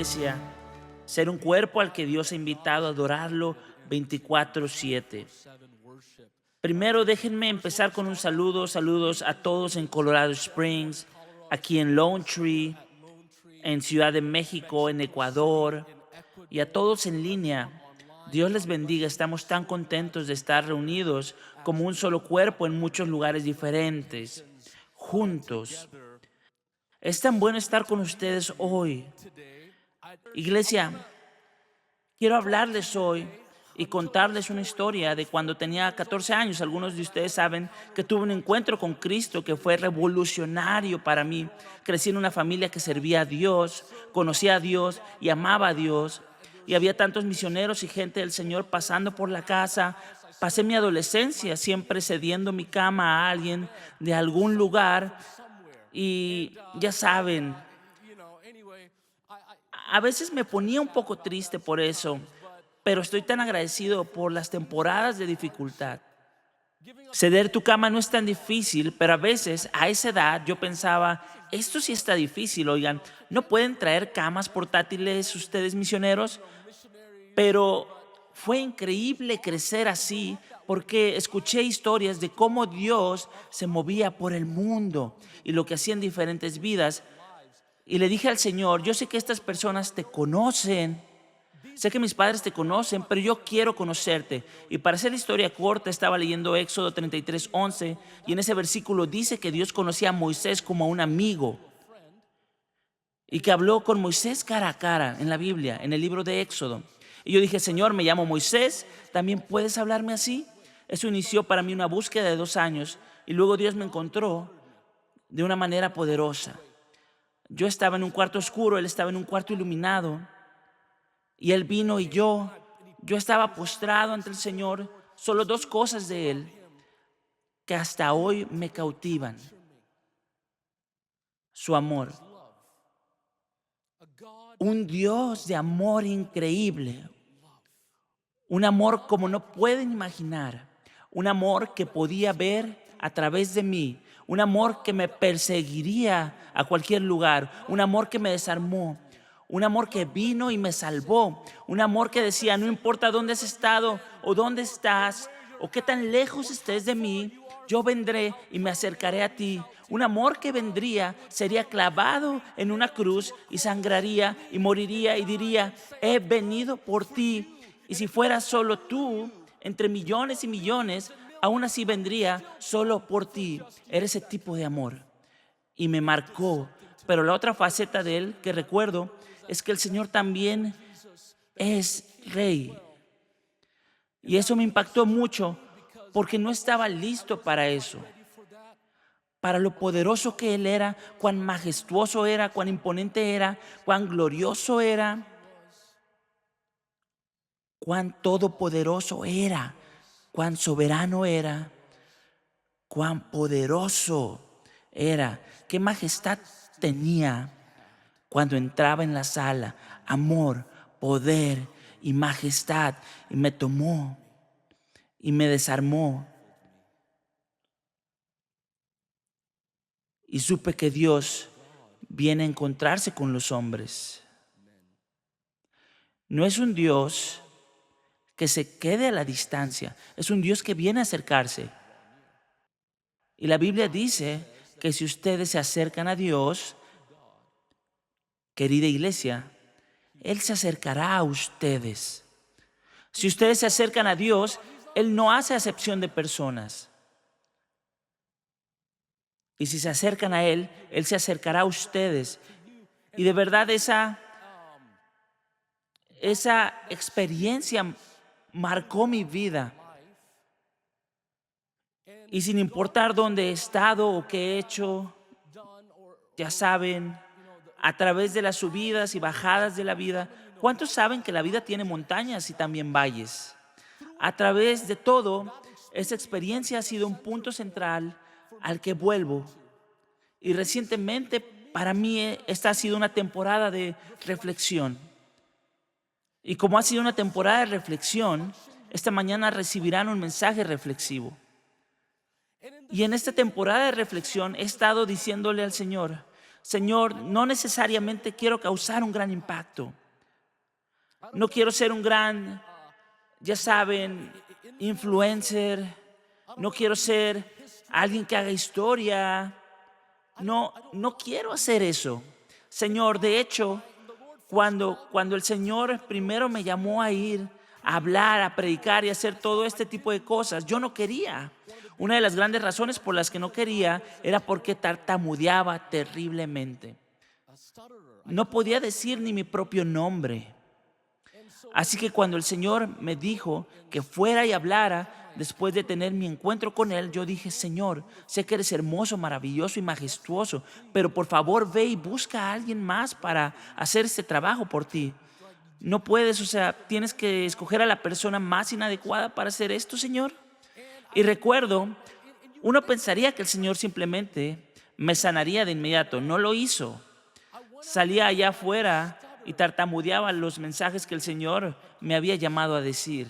iglesia, ser un cuerpo al que Dios ha invitado a adorarlo 24/7. Primero, déjenme empezar con un saludo. Saludos a todos en Colorado Springs, aquí en Lone Tree, en Ciudad de México, en Ecuador, y a todos en línea. Dios les bendiga. Estamos tan contentos de estar reunidos como un solo cuerpo en muchos lugares diferentes, juntos. Es tan bueno estar con ustedes hoy. Iglesia, quiero hablarles hoy y contarles una historia de cuando tenía 14 años. Algunos de ustedes saben que tuve un encuentro con Cristo que fue revolucionario para mí. Crecí en una familia que servía a Dios, conocía a Dios y amaba a Dios. Y había tantos misioneros y gente del Señor pasando por la casa. Pasé mi adolescencia siempre cediendo mi cama a alguien de algún lugar. Y ya saben, a veces me ponía un poco triste por eso, pero estoy tan agradecido por las temporadas de dificultad. Ceder tu cama no es tan difícil, pero a veces a esa edad yo pensaba, esto sí está difícil, oigan, ¿no pueden traer camas portátiles ustedes misioneros? Pero fue increíble crecer así porque escuché historias de cómo Dios se movía por el mundo y lo que hacía en diferentes vidas. Y le dije al Señor, yo sé que estas personas te conocen, sé que mis padres te conocen, pero yo quiero conocerte. Y para hacer la historia corta, estaba leyendo Éxodo 33:11 y en ese versículo dice que Dios conocía a Moisés como a un amigo y que habló con Moisés cara a cara en la Biblia, en el libro de Éxodo. Y yo dije, Señor, me llamo Moisés, ¿también puedes hablarme así? Eso inició para mí una búsqueda de 2 años y luego Dios me encontró de una manera poderosa. Yo estaba en un cuarto oscuro, Él estaba en un cuarto iluminado y Él vino y yo estaba postrado ante el Señor. Solo 2 cosas de Él que hasta hoy me cautivan: su amor, un Dios de amor increíble, un amor como no pueden imaginar, un amor que podía ver a través de mí, un amor que me perseguiría a cualquier lugar, un amor que me desarmó, un amor que vino y me salvó, un amor que decía, no importa dónde has estado o dónde estás o qué tan lejos estés de mí, yo vendré y me acercaré a ti. Un amor que vendría, sería clavado en una cruz y sangraría y moriría y diría, he venido por ti. Y si fuera solo tú, entre millones y millones, aún así vendría solo por ti. Era ese tipo de amor. Y me marcó. Pero la otra faceta de él que recuerdo es que el Señor también es rey. Y eso me impactó mucho porque no estaba listo para eso. Para lo poderoso que Él era, cuán majestuoso era, cuán imponente era, cuán glorioso era, cuán todopoderoso era, cuán soberano era, cuán poderoso era, qué majestad tenía cuando entraba en la sala, amor, poder y majestad, y me tomó y me desarmó. Y supe que Dios viene a encontrarse con los hombres. No es un Dios que se quede a la distancia, es un Dios que viene a acercarse. Y la Biblia dice que si ustedes se acercan a Dios, querida iglesia, Él se acercará a ustedes. Si ustedes se acercan a Dios, Él no hace acepción de personas. Y si se acercan a Él, Él se acercará a ustedes. Y de verdad esa experiencia marcó mi vida. Y sin importar dónde he estado o qué he hecho, ya saben, a través de las subidas y bajadas de la vida, ¿cuántos saben que la vida tiene montañas y también valles? A través de todo, esa experiencia ha sido un punto central al que vuelvo. Y recientemente, para mí, esta ha sido una temporada de reflexión. Y como ha sido una temporada de reflexión, esta mañana recibirán un mensaje reflexivo. Y en esta temporada de reflexión he estado diciéndole al Señor, Señor, no necesariamente quiero causar un gran impacto. No quiero ser un gran, ya saben, influencer. No quiero ser alguien que haga historia. No quiero hacer eso. Señor, de hecho, cuando el Señor primero me llamó a ir a hablar, a predicar y a hacer todo este tipo de cosas, yo no quería. Una de las grandes razones por las que no quería era porque tartamudeaba terriblemente. No podía decir ni mi propio nombre. Así que cuando el Señor me dijo que fuera y hablara, después de tener mi encuentro con Él, yo dije: Señor, sé que eres hermoso, maravilloso y majestuoso, pero por favor ve y busca a alguien más para hacer este trabajo por ti. No puedes, tienes que escoger a la persona más inadecuada para hacer esto, Señor. Y recuerdo, uno pensaría que el Señor simplemente me sanaría de inmediato. No lo hizo. Salía allá afuera y tartamudeaba los mensajes que el Señor me había llamado a decir.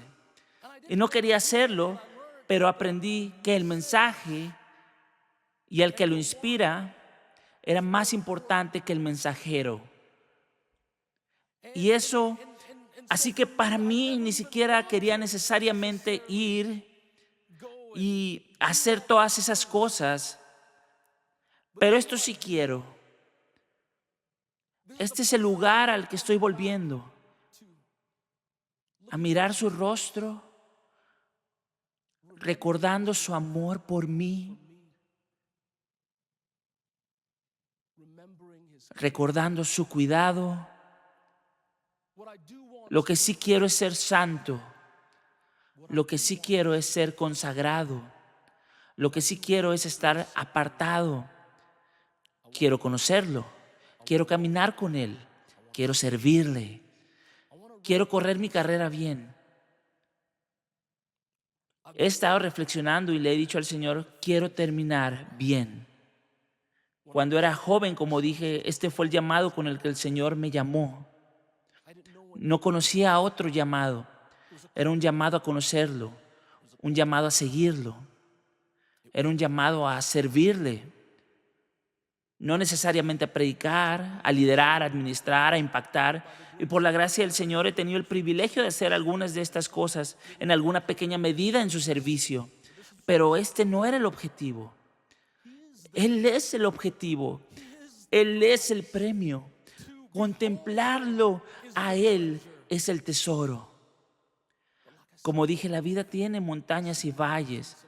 Y no quería hacerlo, pero aprendí que el mensaje y el que lo inspira era más importante que el mensajero. Y eso, así que para mí ni siquiera quería necesariamente ir y hacer todas esas cosas, pero esto sí quiero. Este es el lugar al que estoy volviendo, a mirar su rostro, recordando su amor por mí, recordando su cuidado. Lo que sí quiero es ser santo. Lo que sí quiero es ser consagrado. Lo que sí quiero es estar apartado. Quiero conocerlo. Quiero caminar con Él. Quiero servirle. Quiero correr mi carrera bien. He estado reflexionando y le he dicho al Señor: quiero terminar bien. Cuando era joven, como dije, este fue el llamado con el que el Señor me llamó. No conocía otro llamado. Era un llamado a conocerlo, un llamado a seguirlo. Era un llamado a servirle. No necesariamente a predicar, a liderar, a administrar, a impactar. Y por la gracia del Señor he tenido el privilegio de hacer algunas de estas cosas en alguna pequeña medida en su servicio. Pero este no era el objetivo. Él es el objetivo. Él es el premio. Contemplarlo a Él es el tesoro. Como dije, la vida tiene montañas y valles.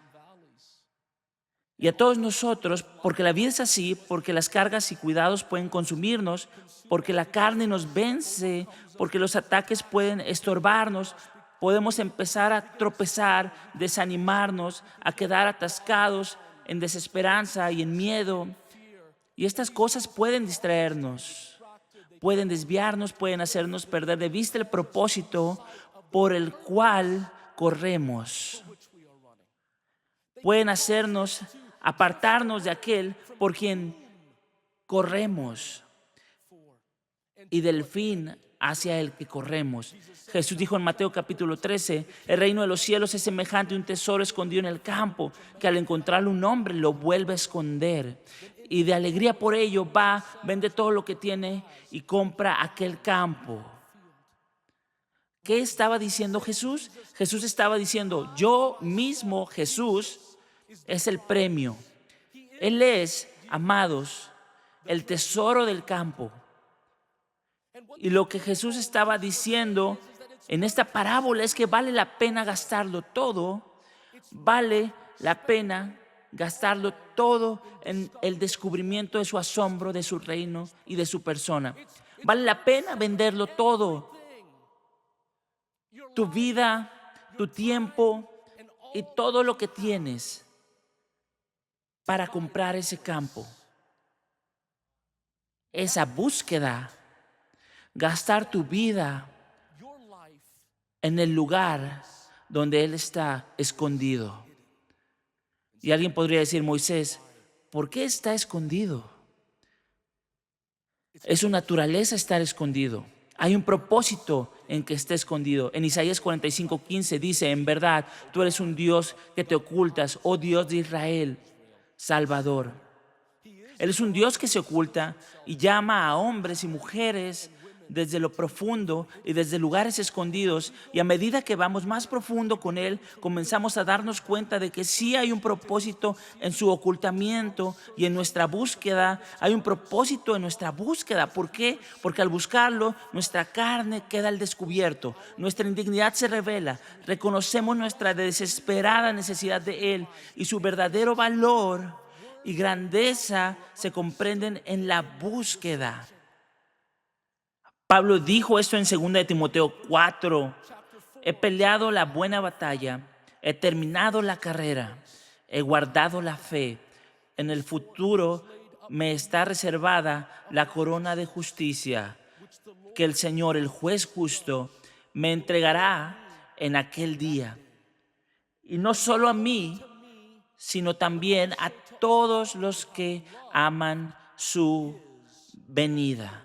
Y a todos nosotros, porque la vida es así, porque las cargas y cuidados pueden consumirnos, porque la carne nos vence, porque los ataques pueden estorbarnos, podemos empezar a tropezar, desanimarnos, a quedar atascados en desesperanza y en miedo. Y estas cosas pueden distraernos, pueden desviarnos, pueden hacernos perder de vista el propósito por el cual corremos. Pueden hacernos apartarnos de aquel por quien corremos y del fin hacia el que corremos. Jesús dijo en Mateo capítulo 13: el reino de los cielos es semejante a un tesoro escondido en el campo, que al encontrarlo un hombre lo vuelve a esconder. Y de alegría por ello va, vende todo lo que tiene y compra aquel campo. ¿Qué estaba diciendo Jesús? Jesús estaba diciendo: yo mismo, Jesús, es el premio. Él es, amados, el tesoro del campo. Y lo que Jesús estaba diciendo en esta parábola es que vale la pena gastarlo todo. Vale la pena gastarlo todo en el descubrimiento de su asombro, de su reino y de su persona. Vale la pena venderlo todo. Tu vida, tu tiempo y todo lo que tienes para comprar ese campo. Esa búsqueda, gastar tu vida en el lugar donde Él está escondido. Y alguien podría decir: Moisés, ¿por qué está escondido? Es su naturaleza estar escondido. Hay un propósito en que esté escondido. En Isaías 45:15 dice: en verdad, tú eres un Dios que te ocultas, oh Dios de Israel, Salvador. Él es un Dios que se oculta y llama a hombres y mujeres desde lo profundo y desde lugares escondidos. Y a medida que vamos más profundo con Él, comenzamos a darnos cuenta de que sí hay un propósito en su ocultamiento y en nuestra búsqueda. Hay un propósito en nuestra búsqueda. ¿Por qué? Porque al buscarlo, nuestra carne queda al descubierto. Nuestra indignidad se revela. Reconocemos nuestra desesperada necesidad de Él y su verdadero valor y grandeza se comprenden en la búsqueda. Pablo dijo esto en 2 de Timoteo 4. He peleado la buena batalla, he terminado la carrera, he guardado la fe. En el futuro me está reservada la corona de justicia que el Señor, el juez justo, me entregará en aquel día. Y no solo a mí, sino también a todos los que aman su venida.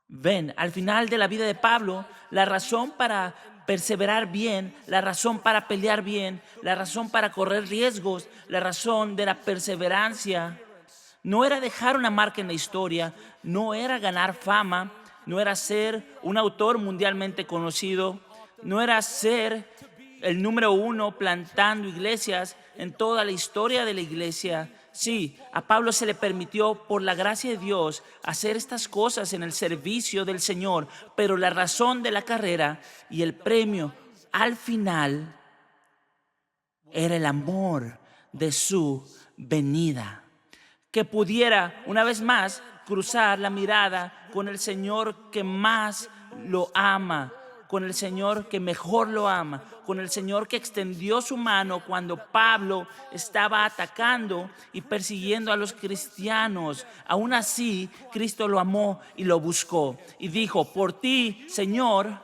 Ven, al final de la vida de Pablo, la razón para perseverar bien, la razón para pelear bien, la razón para correr riesgos, la razón de la perseverancia, no era dejar una marca en la historia, no era ganar fama, no era ser un autor mundialmente conocido, no era ser el número uno plantando iglesias en toda la historia de la iglesia. Sí, a Pablo se le permitió por la gracia de Dios hacer estas cosas en el servicio del Señor, pero la razón de la carrera y el premio al final era el amor de su venida. Que pudiera una vez más cruzar la mirada con el Señor que más lo ama, con el Señor que mejor lo ama, con el Señor que extendió su mano cuando Pablo estaba atacando y persiguiendo a los cristianos. Aún así, Cristo lo amó y lo buscó y dijo: por ti, Señor,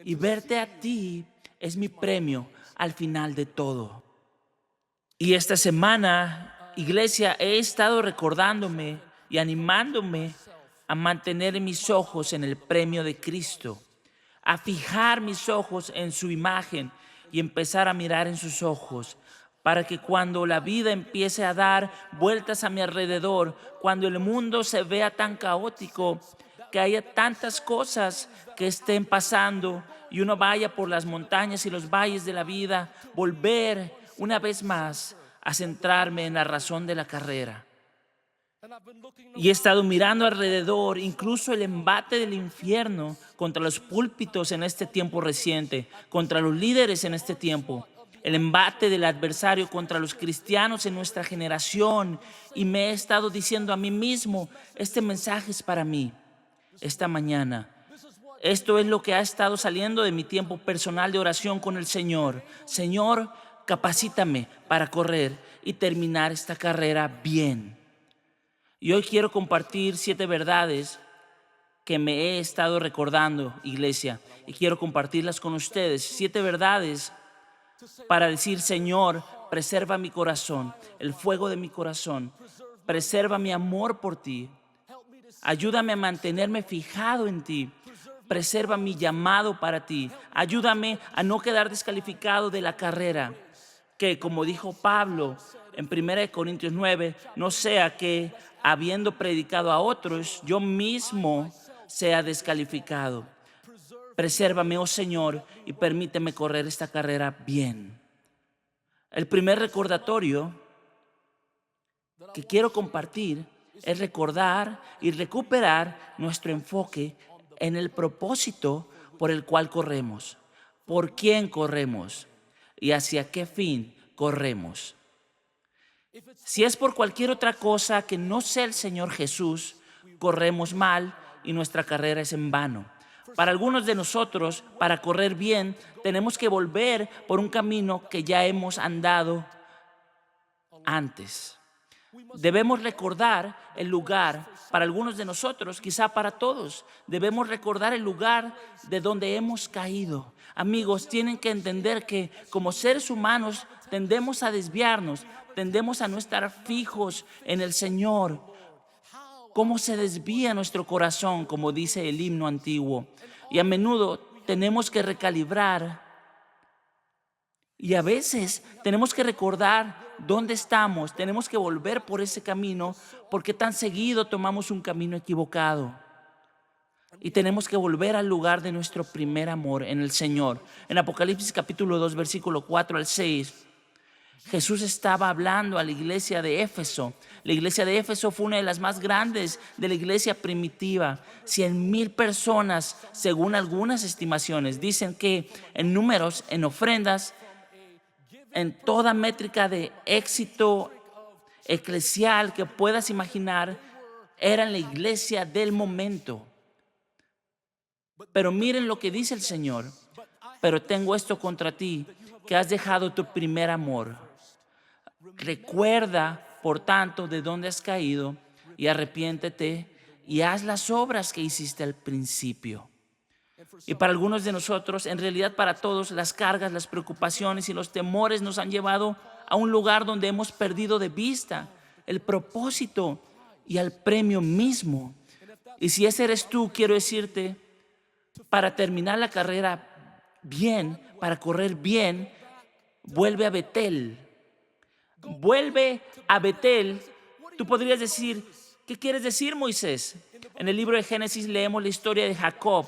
y verte a ti es mi premio al final de todo. Y esta semana, iglesia, he estado recordándome y animándome a mantener mis ojos en el premio de Cristo, a fijar mis ojos en su imagen y empezar a mirar en sus ojos, para que cuando la vida empiece a dar vueltas a mi alrededor, cuando el mundo se vea tan caótico, que haya tantas cosas que estén pasando y uno vaya por las montañas y los valles de la vida, volver una vez más a centrarme en la razón de la carrera. Y he estado mirando alrededor, incluso el embate del infierno contra los púlpitos en este tiempo reciente, contra los líderes en este tiempo, el embate del adversario contra los cristianos en nuestra generación. Y me he estado diciendo a mí mismo: este mensaje es para mí, esta mañana. Esto es lo que ha estado saliendo de mi tiempo personal de oración con el Señor. Señor, capacítame para correr y terminar esta carrera bien. Y hoy quiero compartir 7 verdades que me he estado recordando, iglesia, y quiero compartirlas con ustedes. 7 verdades para decir: Señor, preserva mi corazón, el fuego de mi corazón, preserva mi amor por ti, ayúdame a mantenerme fijado en ti, preserva mi llamado para ti, ayúdame a no quedar descalificado de la carrera, que, como dijo Pablo en 1 Corintios 9, no sea que, habiendo predicado a otros, yo mismo sea descalificado. Presérvame, oh Señor, y permíteme correr esta carrera bien. El primer recordatorio que quiero compartir es recordar y recuperar nuestro enfoque en el propósito por el cual corremos, por quién corremos y hacia qué fin corremos. Si es por cualquier otra cosa que no sea el Señor Jesús, corremos mal y nuestra carrera es en vano. Para algunos de nosotros, para correr bien, tenemos que volver por un camino que ya hemos andado antes. Debemos recordar el lugar, para algunos de nosotros, quizá para todos, debemos recordar el lugar de donde hemos caído. Amigos, tienen que entender que como seres humanos tendemos a desviarnos, tendemos a no estar fijos en el Señor. ¿Cómo se desvía nuestro corazón, como dice el himno antiguo? Y a menudo tenemos que recalibrar Y a veces tenemos que recordar dónde estamos, tenemos que volver por ese camino, porque tan seguido tomamos un camino equivocado. Y tenemos que volver al lugar de nuestro primer amor en el Señor. En Apocalipsis capítulo 2, versículo 4 al 6, Jesús estaba hablando a la iglesia de Éfeso. La iglesia de Éfeso fue una de las más grandes de la iglesia primitiva. 100,000 personas, según algunas estimaciones. Dicen que en números, en ofrendas, en toda métrica de éxito eclesial que puedas imaginar, eran la iglesia del momento. Pero miren lo que dice el Señor. Pero tengo esto contra ti, que has dejado tu primer amor. Recuerda, por tanto, de dónde has caído y arrepiéntete y haz las obras que hiciste al principio. Y para algunos de nosotros, en realidad para todos, las cargas, las preocupaciones y los temores nos han llevado a un lugar donde hemos perdido de vista el propósito y al premio mismo. Y si ese eres tú, quiero decirte, para terminar la carrera bien, para correr bien, vuelve a Betel. Vuelve a Betel. Tú podrías decir, ¿qué quieres decir, Moisés? En el libro de Génesis leemos la historia de Jacob.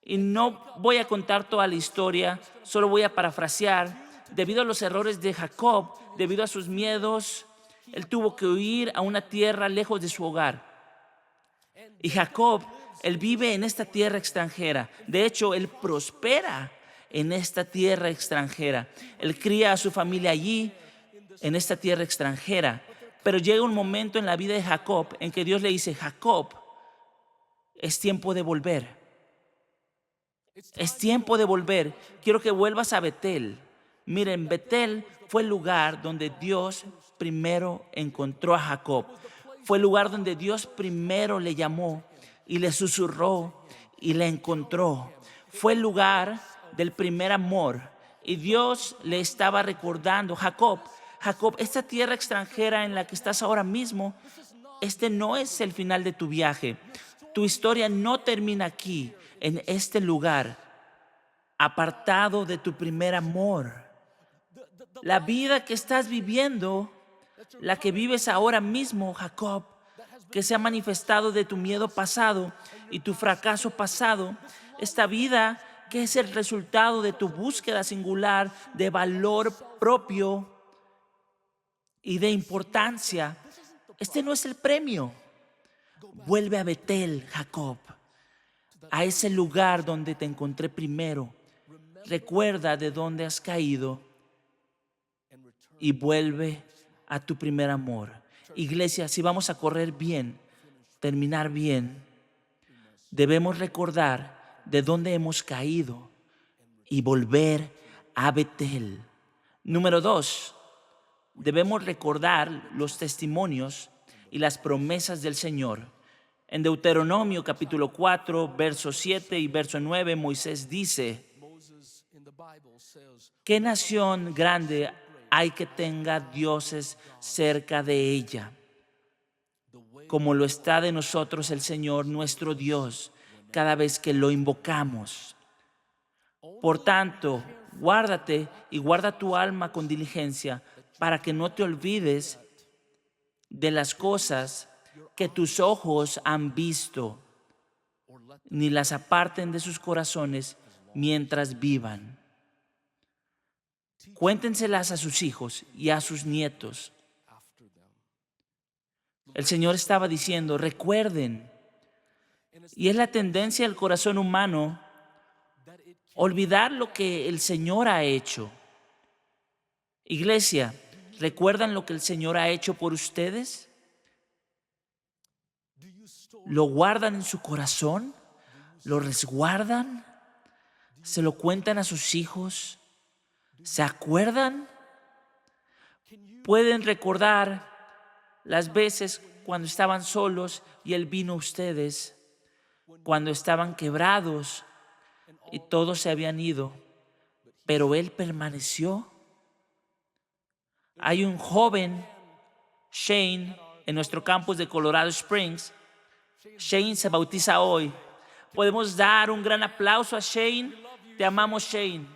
Y no voy a contar toda la historia, solo voy a parafrasear. Debido a los errores de Jacob, debido a sus miedos, él tuvo que huir a una tierra lejos de su hogar. Y Jacob, él vive en esta tierra extranjera. De hecho, él prospera en esta tierra extranjera. Él cría a su familia allí, en esta tierra extranjera. Pero llega un momento en la vida de Jacob en que Dios le dice, Jacob, es tiempo de volver. Es tiempo de volver. Quiero que vuelvas a Betel. Miren, Betel fue el lugar donde Dios primero encontró a Jacob. Fue el lugar donde Dios primero le llamó y le susurró y le encontró. Fue el lugar del primer amor. Y Dios le estaba recordando, Jacob, esta tierra extranjera en la que estás ahora mismo, este no es el final de tu viaje. Tu historia no termina aquí, en este lugar, apartado de tu primer amor. La vida que estás viviendo, la que vives ahora mismo, Jacob, que se ha manifestado de tu miedo pasado y tu fracaso pasado, esta vida que es el resultado de tu búsqueda singular de valor propio y de importancia, este no es el premio. Vuelve a Betel, Jacob, a ese lugar donde te encontré primero. Recuerda de dónde has caído y vuelve a tu primer amor. Iglesia, si vamos a correr bien, terminar bien, debemos recordar de dónde hemos caído y volver a Betel. Número 2, debemos recordar los testimonios y las promesas del Señor. En Deuteronomio capítulo 4, verso 7 y verso 9, Moisés dice, ¿qué nación grande hay que tenga dioses cerca de ella, como lo está de nosotros el Señor nuestro Dios cada vez que lo invocamos? Por tanto, guárdate y guarda tu alma con diligencia para que no te olvides de las cosas que tus ojos han visto, ni las aparten de sus corazones mientras vivan. Cuéntenselas a sus hijos y a sus nietos. El Señor estaba diciendo, recuerden. Y es la tendencia del corazón humano olvidar lo que el Señor ha hecho. Iglesia, ¿recuerdan lo que el Señor ha hecho por ustedes? ¿Lo guardan en su corazón? ¿Lo resguardan? ¿Se lo cuentan a sus hijos? ¿Se acuerdan? ¿Pueden recordar las veces cuando estaban solos y Él vino a ustedes? Cuando estaban quebrados y todos se habían ido, pero Él permaneció. Hay un joven, Shane, en nuestro campus de Colorado Springs. Shane se bautiza hoy. Podemos dar un gran aplauso a Shane. Te amamos, Shane.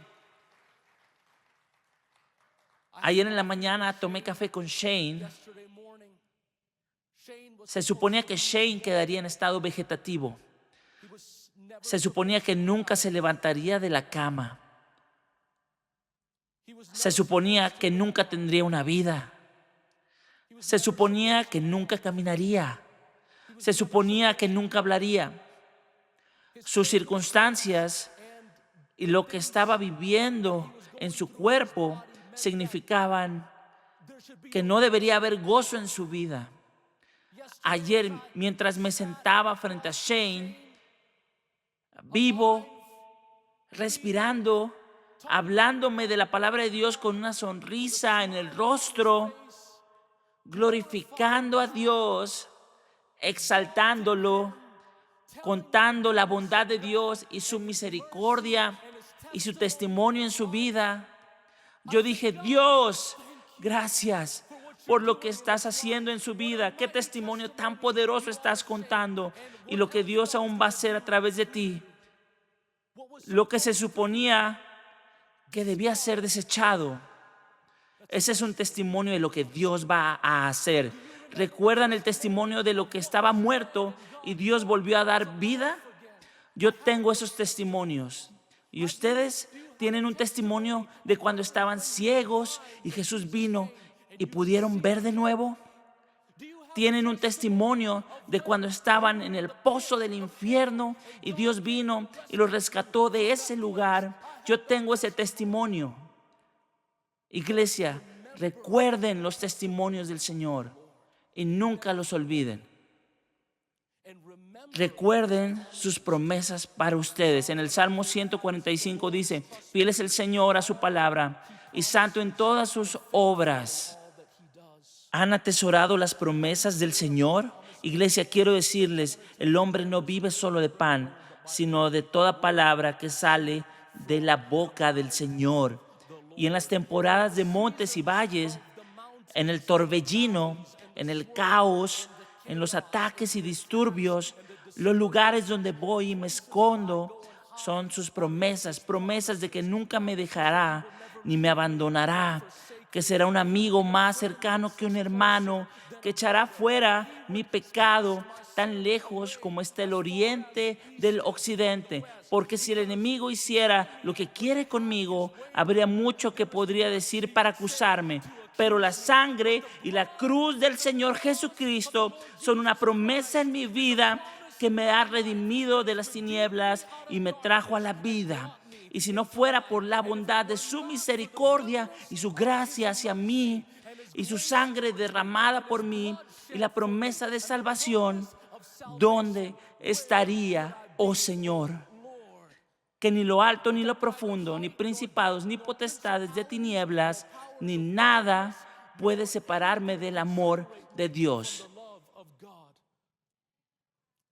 Ayer en la mañana tomé café con Shane. Se suponía que Shane quedaría en estado vegetativo. Se suponía que nunca se levantaría de la cama. Se suponía que nunca tendría una vida. Se suponía que nunca caminaría. Se suponía que nunca hablaría. Sus circunstancias y lo que estaba viviendo en su cuerpo significaban que no debería haber gozo en su vida. Ayer, mientras me sentaba frente a Shane, vivo, respirando, hablándome de la palabra de Dios con una sonrisa en el rostro, glorificando a Dios, exaltándolo, contando la bondad de Dios y su misericordia y su testimonio en su vida. Yo dije, Dios, gracias por lo que estás haciendo en su vida. Qué testimonio tan poderoso estás contando y lo que Dios aún va a hacer a través de ti. Lo que se suponía que debía ser desechado. Ese es un testimonio de lo que Dios va a hacer. ¿Recuerdan el testimonio de lo que estaba muerto y Dios volvió a dar vida? Yo tengo esos testimonios. ¿Y ustedes tienen un testimonio de cuando estaban ciegos y Jesús vino y pudieron ver de nuevo? ¿Tienen un testimonio de cuando estaban en el pozo del infierno y Dios vino y los rescató de ese lugar? Yo tengo ese testimonio. Iglesia, recuerden los testimonios del Señor y nunca los olviden. Recuerden sus promesas para ustedes. En el Salmo 145 dice, fiel es el Señor a su palabra y santo en todas sus obras. ¿Han atesorado las promesas del Señor? Iglesia, quiero decirles, el hombre no vive solo de pan, sino de toda palabra que sale de la boca del Señor. Y en las temporadas de montes y valles, en el torbellino, en el caos, en los ataques y disturbios, los lugares donde voy y me escondo, son sus promesas, promesas de que nunca me dejará ni me abandonará, que será un amigo más cercano que un hermano, que echará fuera mi pecado tan lejos como está el oriente del occidente. Porque si el enemigo hiciera lo que quiere conmigo, habría mucho que podría decir para acusarme. Pero la sangre y la cruz del Señor Jesucristo son una promesa en mi vida que me ha redimido de las tinieblas y me trajo a la vida. Y si no fuera por la bondad de su misericordia y su gracia hacia mí y su sangre derramada por mí y la promesa de salvación, ¿dónde estaría, oh Señor? Que ni lo alto ni lo profundo, ni principados ni potestades de tinieblas, ni nada puede separarme del amor de Dios.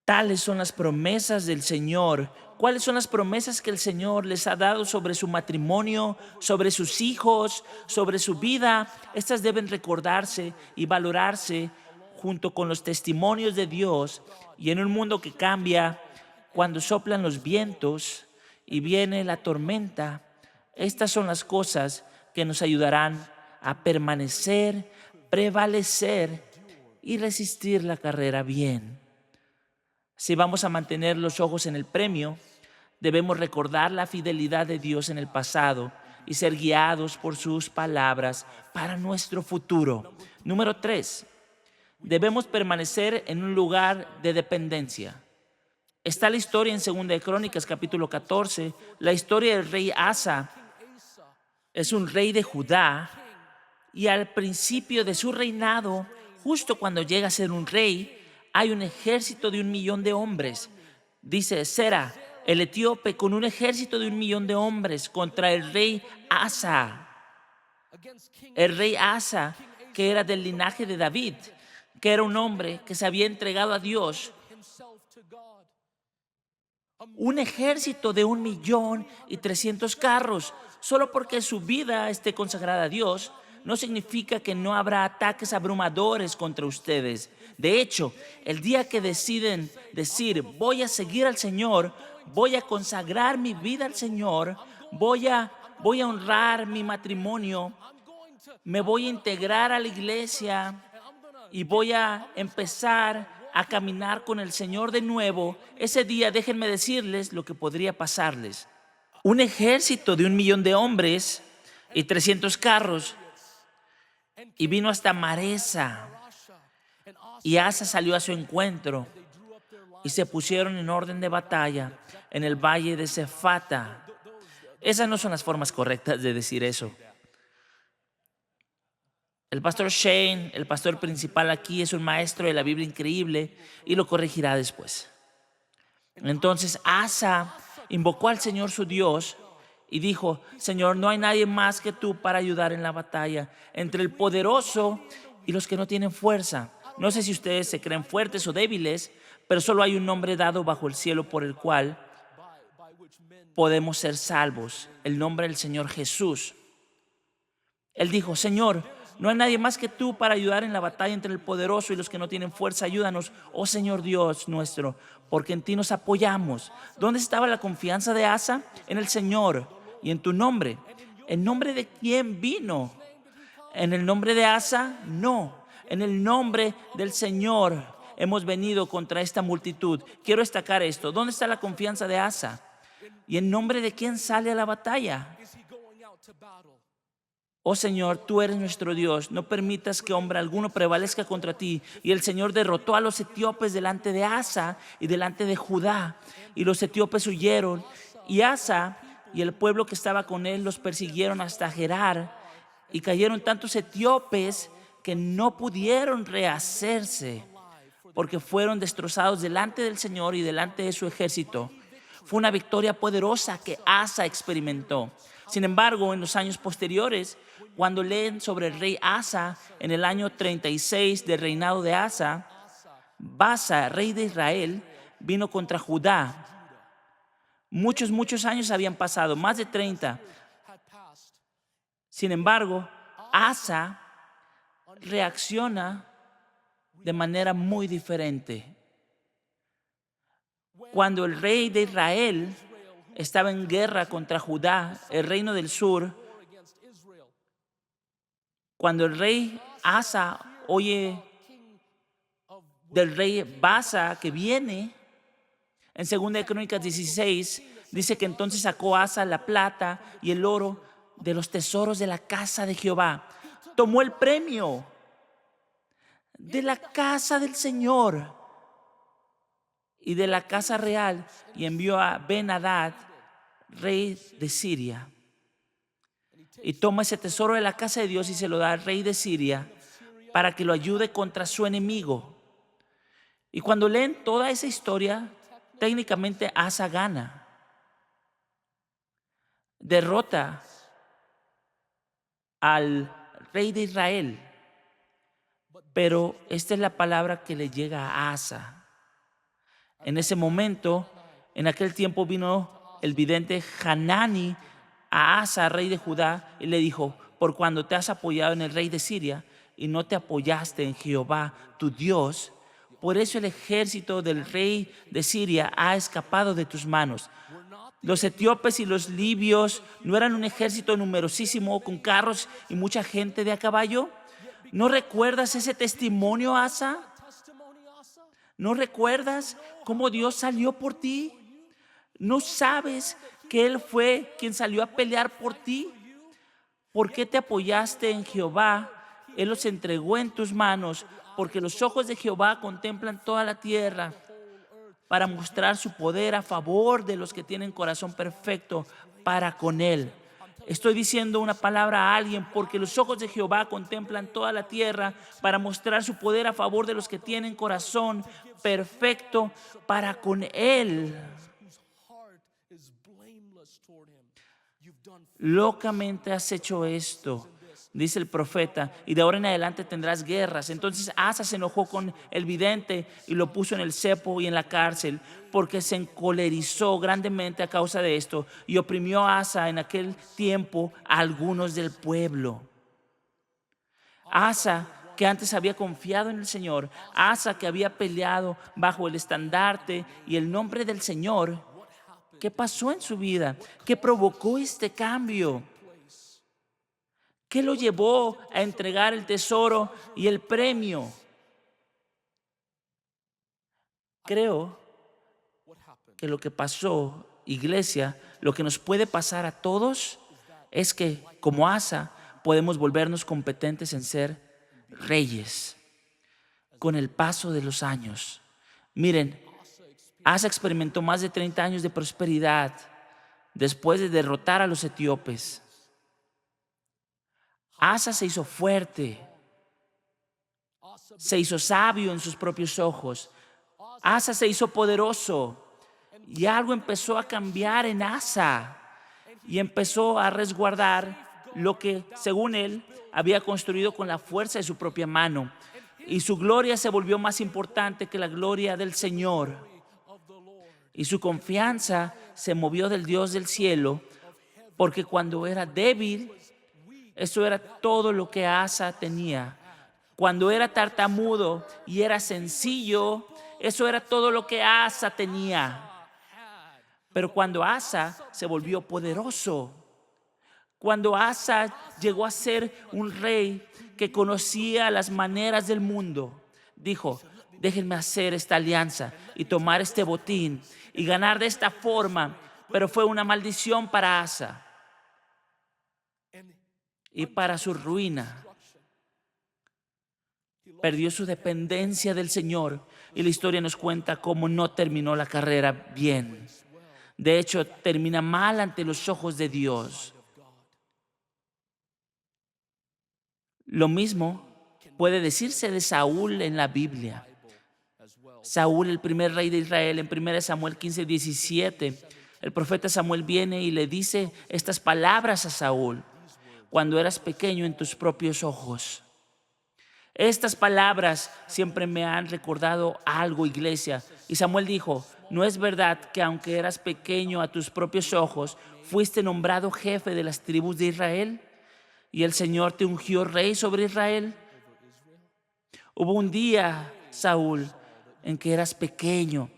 Tales son las promesas del Señor. ¿Cuáles son las promesas que el Señor les ha dado sobre su matrimonio, sobre sus hijos, sobre su vida? Estas deben recordarse y valorarse junto con los testimonios de Dios. Y en un mundo que cambia, cuando soplan los vientos y viene la tormenta, estas son las cosas que nos ayudarán a permanecer, prevalecer y resistir la carrera bien. Si vamos a mantener los ojos en el premio, debemos recordar la fidelidad de Dios en el pasado y ser guiados por sus palabras para nuestro futuro. Número 3, debemos permanecer en un lugar de dependencia. Está la historia en 2 de Crónicas, capítulo 14, la historia del rey Asa. Es un rey de Judá y al principio de su reinado, justo cuando llega a ser un rey, hay un ejército de 1,000,000 de hombres. Dice Sera, el etíope, con un ejército de 1,000,000 de hombres contra el rey Asa. El rey Asa, que era del linaje de David, que era un hombre que se había entregado a Dios. Un ejército de 1,300,000 carros. Solo porque su vida esté consagrada a Dios, no significa que no habrá ataques abrumadores contra ustedes. De hecho, el día que deciden decir, voy a seguir al Señor, voy a consagrar mi vida al Señor, voy a honrar mi matrimonio, me voy a integrar a la iglesia y voy a empezar a caminar con el Señor de nuevo, ese día déjenme decirles lo que podría pasarles. Un ejército de 1 millón de hombres y 300 carros, y vino hasta Maresa, y Asa salió a su encuentro, y se pusieron en orden de batalla en el valle de Cefata. Esas no son las formas correctas de decir eso. El pastor Shane, el pastor principal aquí, es un maestro de la Biblia increíble y lo corregirá después. Entonces Asa invocó al Señor su Dios y dijo: Señor, no hay nadie más que tú para ayudar en la batalla entre el poderoso y los que no tienen fuerza. No sé si ustedes se creen fuertes o débiles, pero solo hay un nombre dado bajo el cielo por el cual podemos ser salvos: el nombre del Señor Jesús. Él dijo: Señor, no hay nadie más que tú para ayudar en la batalla entre el poderoso y los que no tienen fuerza. Ayúdanos, oh Señor Dios nuestro, porque en ti nos apoyamos. ¿Dónde estaba la confianza de Asa? En el Señor y en tu nombre. ¿En nombre de quién vino? ¿En el nombre de Asa? No. En el nombre del Señor hemos venido contra esta multitud. Quiero destacar esto. ¿Dónde está la confianza de Asa? ¿Y en nombre de quién sale a la batalla? Oh Señor, tú eres nuestro Dios, no permitas que hombre alguno prevalezca contra ti. Y el Señor derrotó a los etíopes delante de Asa y delante de Judá, y los etíopes huyeron, y Asa y el pueblo que estaba con él los persiguieron hasta Gerar, y cayeron tantos etíopes que no pudieron rehacerse, porque fueron destrozados delante del Señor y delante de su ejército. Fue una victoria poderosa que Asa experimentó. Sin embargo, en los años posteriores, cuando leen sobre el rey Asa, en el año 36 del reinado de Asa, Baasa, rey de Israel, vino contra Judá. Muchos años habían pasado, más de 30. Sin embargo, Asa reacciona de manera muy diferente. Cuando el rey de Israel estaba en guerra contra Judá, el reino del sur, cuando el rey Asa oye del rey Baasa que viene, en 2 Crónicas 16, dice que entonces sacó Asa la plata y el oro de los tesoros de la casa de Jehová. Tomó el premio de la casa del Señor y de la casa real y envió a Ben-Hadad, rey de Siria. Y toma ese tesoro de la casa de Dios y se lo da al rey de Siria para que lo ayude contra su enemigo. Y cuando leen toda esa historia, técnicamente Asa gana. Derrota al rey de Israel. Pero esta es la palabra que le llega a Asa. En ese momento, en aquel tiempo vino el vidente Hanani a Asa, rey de Judá, y le dijo: por cuando te has apoyado en el rey de Siria y no te apoyaste en Jehová tu Dios, por eso el ejército del rey de Siria ha escapado de tus manos. Los etíopes y los libios no eran un ejército numerosísimo con carros y mucha gente de a caballo. ¿No recuerdas ese testimonio, Asa? ¿No recuerdas cómo Dios salió por ti? ¿No sabes que Él fue quien salió a pelear por ti? ¿Por qué te apoyaste en Jehová? Él los entregó en tus manos, porque los ojos de Jehová contemplan toda la tierra para mostrar su poder a favor de los que tienen corazón perfecto para con Él. Estoy diciendo una palabra a alguien, porque los ojos de Jehová contemplan toda la tierra para mostrar su poder a favor de los que tienen corazón perfecto para con Él. Locamente has hecho esto, dice el profeta, y de ahora en adelante tendrás guerras. Entonces Asa se enojó con el vidente y lo puso en el cepo y en la cárcel, porque se encolerizó grandemente a causa de esto, y oprimió a Asa en aquel tiempo a algunos del pueblo. Asa, que antes había confiado en el Señor, Asa, que había peleado bajo el estandarte y el nombre del Señor, ¿qué pasó en su vida? ¿Qué provocó este cambio? ¿Qué lo llevó a entregar el tesoro y el premio? Creo que lo que pasó, iglesia, lo que nos puede pasar a todos es que, como Asa, podemos volvernos competentes en ser reyes con el paso de los años. Miren, Asa experimentó más de 30 años de prosperidad después de derrotar a los etíopes. Asa se hizo fuerte, se hizo sabio en sus propios ojos. Asa se hizo poderoso y algo empezó a cambiar en Asa y empezó a resguardar lo que, según él, había construido con la fuerza de su propia mano. Y su gloria se volvió más importante que la gloria del Señor. Y su confianza se movió del Dios del cielo, porque cuando era débil, eso era todo lo que Asa tenía. Cuando era tartamudo y era sencillo, eso era todo lo que Asa tenía. Pero cuando Asa se volvió poderoso, cuando Asa llegó a ser un rey que conocía las maneras del mundo, dijo: déjenme hacer esta alianza y tomar este botín y ganar de esta forma. Pero fue una maldición para Asa y para su ruina. Perdió su dependencia del Señor y la historia nos cuenta cómo no terminó la carrera bien. De hecho, termina mal ante los ojos de Dios. Lo mismo puede decirse de Saúl en la Biblia. Saúl, el primer rey de Israel, en 1 Samuel 15:17, el profeta Samuel viene y le dice estas palabras a Saúl: cuando eras pequeño en tus propios ojos. Estas palabras siempre me han recordado algo, iglesia. Y Samuel dijo: ¿no es verdad que aunque eras pequeño a tus propios ojos, fuiste nombrado jefe de las tribus de Israel? ¿Y el Señor te ungió rey sobre Israel? Hubo un día, Saúl, en que eras pequeño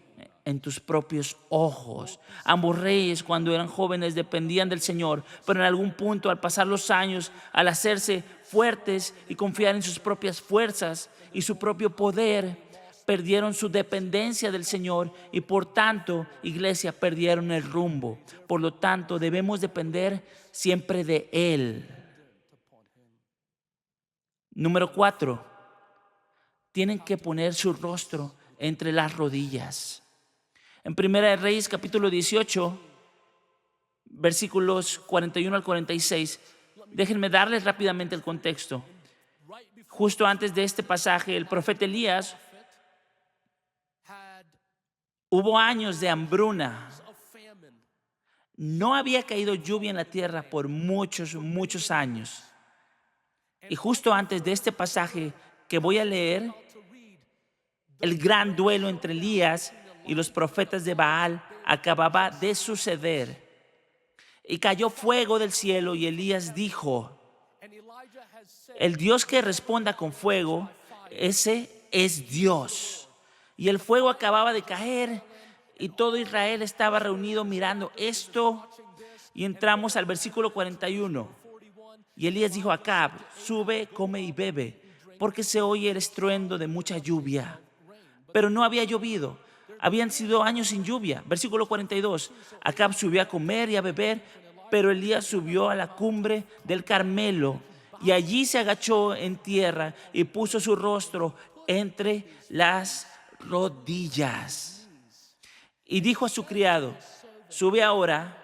en tus propios ojos. Ambos reyes, cuando eran jóvenes, dependían del Señor, pero en algún punto, al pasar los años, al hacerse fuertes y confiar en sus propias fuerzas y su propio poder, perdieron su dependencia del Señor y, por tanto, iglesia, perdieron el rumbo. Por lo tanto, debemos depender siempre de Él. Número 4, tienen que poner su rostro entre las rodillas. En Primera de Reyes, capítulo 18, versículos 41 al 46, déjenme darles rápidamente el contexto. Justo antes de este pasaje, el profeta Elías, hubo años de hambruna. No había caído lluvia en la tierra por muchos años. Y justo antes de este pasaje que voy a leer, el gran duelo entre Elías y los profetas de Baal acababa de suceder. Y cayó fuego del cielo y Elías dijo: el Dios que responda con fuego, ese es Dios. Y el fuego acababa de caer y todo Israel estaba reunido mirando esto. Y entramos al versículo 41. Y Elías dijo a Acab: sube, come y bebe, porque se oye el estruendo de mucha lluvia. Pero no había llovido. Habían sido años sin lluvia. Versículo 42. Acab subió a comer y a beber, pero Elías subió a la cumbre del Carmelo y allí se agachó en tierra y puso su rostro entre las rodillas. Y dijo a su criado: sube ahora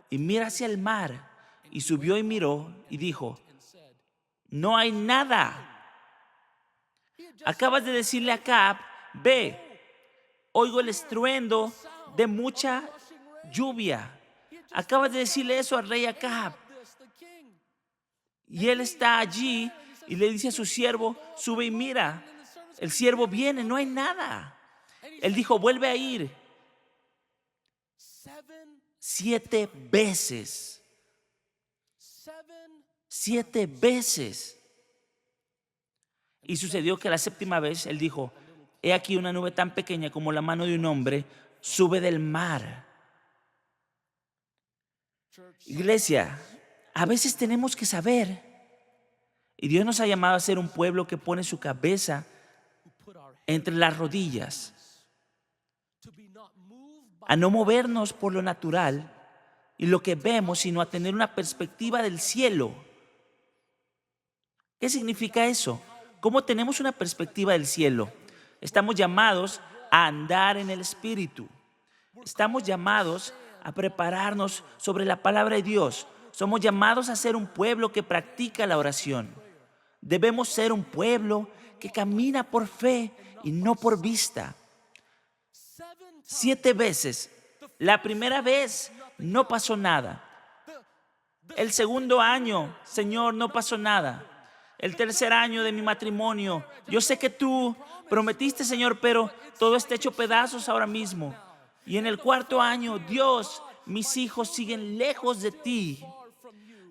y mira hacia el mar. Y subió y miró y dijo: no hay nada. Acabas de decirle a Acab: ve, oigo el estruendo de mucha lluvia. Acabas de decirle eso al rey Acab. Y él está allí y le dice a su siervo: sube y mira. El siervo viene, no hay nada. Él dijo: vuelve a ir 7 veces. 7 veces. Y sucedió que la 7ª vez él dijo: he aquí una nube tan pequeña como la mano de un hombre sube del mar. Iglesia, a veces tenemos que saber Y Dios nos ha llamado a ser un pueblo que pone su cabeza entre las rodillas, a no movernos por lo natural y lo que vemos, sino a tener una perspectiva del cielo. ¿Qué significa eso? ¿Cómo tenemos una perspectiva del cielo? Estamos llamados a andar en el Espíritu. Estamos llamados a prepararnos sobre la palabra de Dios. Somos llamados a ser un pueblo que practica la oración. Debemos ser un pueblo que camina por fe y no por vista. 7 veces. La primera vez no pasó nada. El segundo año, Señor, no pasó nada. El tercer año de mi matrimonio, yo sé que tú prometiste, Señor, pero todo está hecho pedazos ahora mismo. Y en el cuarto año, Dios, mis hijos siguen lejos de ti.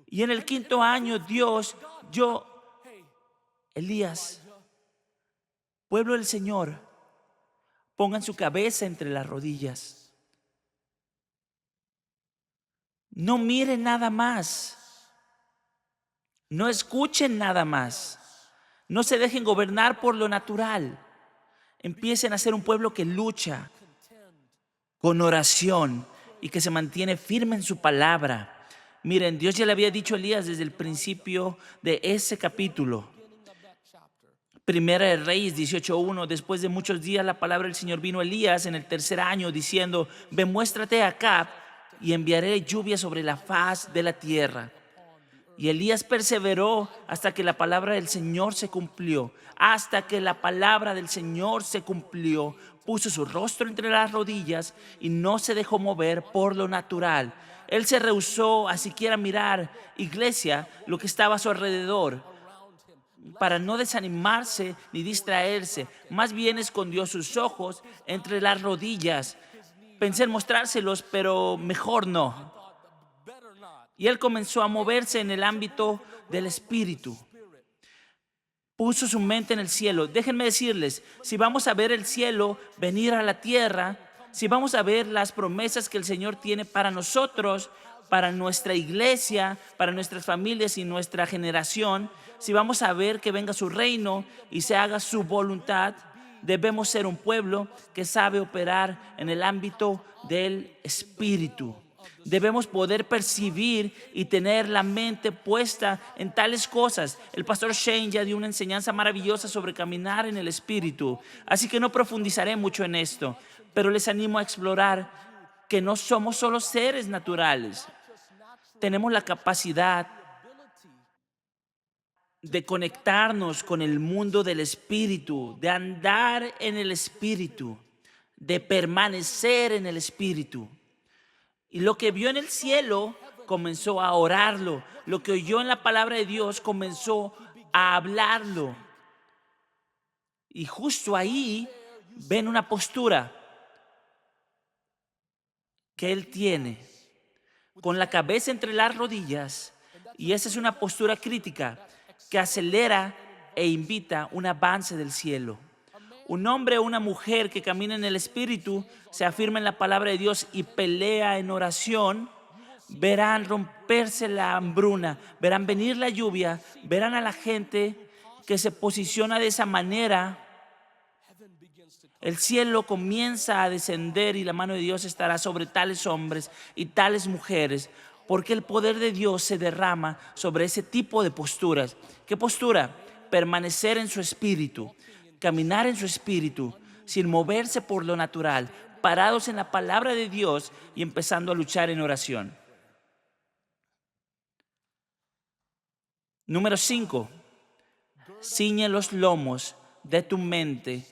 Y en el quinto año, Dios, Elías, pueblo del Señor, pongan su cabeza entre las rodillas. No miren nada más. No escuchen nada más. No se dejen gobernar por lo natural. Empiecen a ser un pueblo que lucha con oración y que se mantiene firme en su palabra. Miren, Dios ya le había dicho a Elías desde el principio de ese capítulo. Primera de Reyes 18:1. Después de muchos días la palabra del Señor vino a Elías en el tercer año diciendo: Ve, muéstrate a Acab y enviaré lluvia sobre la faz de la tierra. Y Elías perseveró hasta que la palabra del Señor se cumplió. Hasta que la palabra del Señor se cumplió, puso su rostro entre las rodillas y no se dejó mover por lo natural. Él se rehusó a siquiera mirar, iglesia, lo que estaba a su alrededor, para no desanimarse ni distraerse. Más bien escondió sus ojos entre las rodillas. Pensé en mostrárselos, pero mejor no. Y él comenzó a moverse en el ámbito del Espíritu. Puso su mente en el cielo. Déjenme decirles, si vamos a ver el cielo venir a la tierra, si vamos a ver las promesas que el Señor tiene para nosotros, para nuestra iglesia, para nuestras familias y nuestra generación, si vamos a ver que venga su reino y se haga su voluntad, debemos ser un pueblo que sabe operar en el ámbito del Espíritu. Debemos poder percibir y tener la mente puesta en tales cosas. El pastor Shane ya dio una enseñanza maravillosa sobre caminar en el Espíritu, así que no profundizaré mucho en esto, pero les animo a explorar que no somos solo seres naturales. Tenemos la capacidad de conectarnos con el mundo del Espíritu, de andar en el Espíritu, de permanecer en el Espíritu. Y lo que vio en el cielo comenzó a orarlo. Lo que oyó en la palabra de Dios comenzó a hablarlo. Y justo ahí ven una postura que él tiene, con la cabeza entre las rodillas. Y esa es una postura crítica que acelera e invita un avance del cielo. Un hombre o una mujer que camina en el Espíritu, se afirma en la palabra de Dios y pelea en oración, verán romperse la hambruna, verán venir la lluvia, verán a la gente que se posiciona de esa manera. El cielo comienza a descender y la mano de Dios estará sobre tales hombres y tales mujeres, porque el poder de Dios se derrama sobre ese tipo de posturas. ¿Qué postura? Permanecer en su Espíritu. Caminar en su Espíritu, sin moverse por lo natural, parados en la palabra de Dios y empezando a luchar en oración. Número 5. Ciñe los lomos de tu mente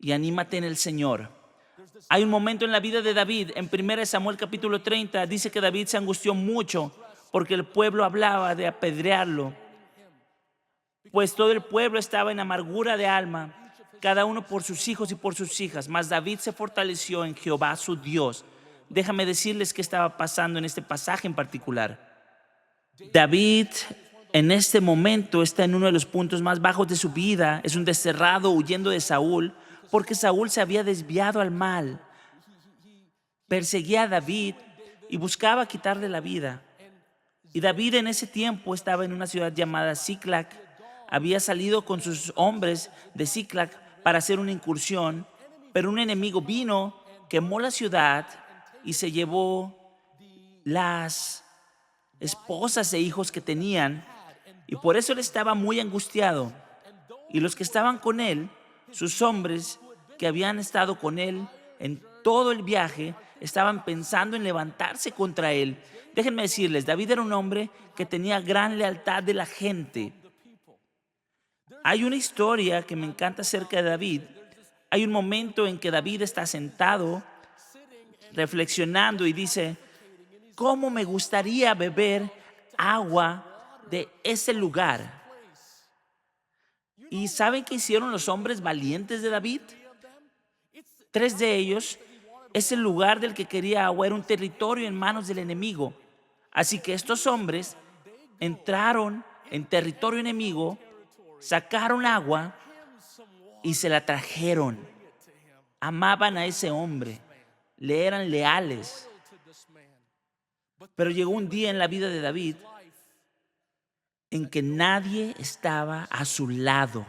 y anímate en el Señor. Hay un momento en la vida de David, en 1 Samuel capítulo 30, dice que David se angustió mucho porque el pueblo hablaba de apedrearlo, pues todo el pueblo estaba en amargura de alma, cada uno por sus hijos y por sus hijas. Mas David se fortaleció en Jehová su Dios. Déjame decirles qué estaba pasando en este pasaje en particular. David en este momento está en uno de los puntos más bajos de su vida. Es un desterrado huyendo de Saúl, porque Saúl se había desviado al mal. Perseguía a David y buscaba quitarle la vida. Y David en ese tiempo estaba en una ciudad llamada Siclac, había salido con sus hombres de Siclac para hacer una incursión, pero un enemigo vino, quemó la ciudad y se llevó las esposas e hijos que tenían, y por eso él estaba muy angustiado. Y los que estaban con él, sus hombres que habían estado con él en todo el viaje, estaban pensando en levantarse contra él. Déjenme decirles, David era un hombre que tenía gran lealtad de la gente. Hay una historia que me encanta acerca de David. Hay un momento en que David está sentado, reflexionando y dice: ¿cómo me gustaría beber agua de ese lugar? ¿Y saben qué hicieron los hombres valientes de David? 3 de ellos, ese lugar del que quería agua era un territorio en manos del enemigo. Así que estos hombres entraron en territorio enemigo, sacaron agua y se la trajeron. Amaban a ese hombre, le eran leales. Pero llegó un día en la vida de David en que nadie estaba a su lado.